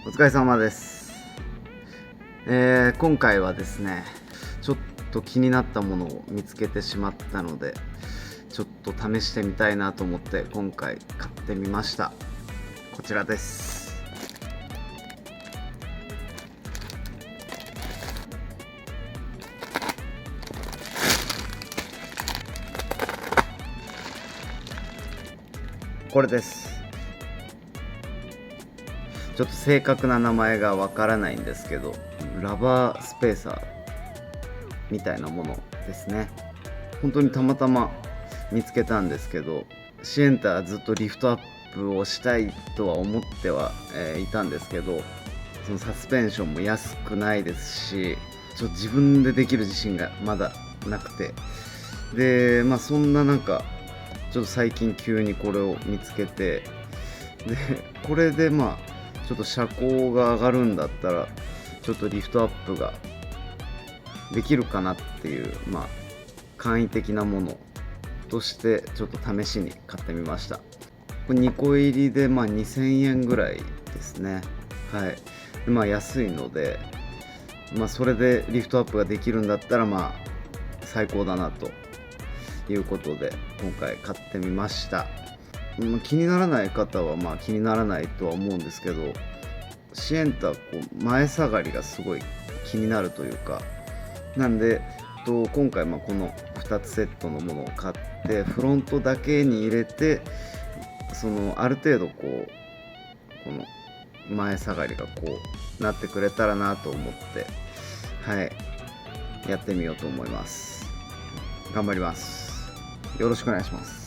お疲れ様です。今回はですね、ちょっと気になったものを見つけてしまったので、ちょっと試してみたいなと思って今回買ってみました。こちらです。これです。ちょっと正確な名前がわからないんですけど、ラバースペーサーみたいなものですね。本当にたまたま見つけたんですけど、シエンタずっとリフトアップをしたいとは思っていたんですけど、そのサスペンションも安くないですし、ちょっと自分でできる自信がまだなくて、でそんな中ちょっと最近急にこれを見つけて、でこれでちょっと車高が上がるんだったらちょっとリフトアップができるかなっていう、簡易的なものとしてちょっと試しに買ってみました。これ2個入りで2000円ぐらいですね。はい。で安いので、それでリフトアップができるんだったら最高だなということで今回買ってみました。気にならない方は気にならないとは思うんですけど、シエンタ前下がりがすごい気になるというか、なんで今回この2つセットのものを買ってフロントだけに入れて、ある程度この前下がりがなってくれたらなと思ってやってみようと思います。頑張ります。よろしくお願いします。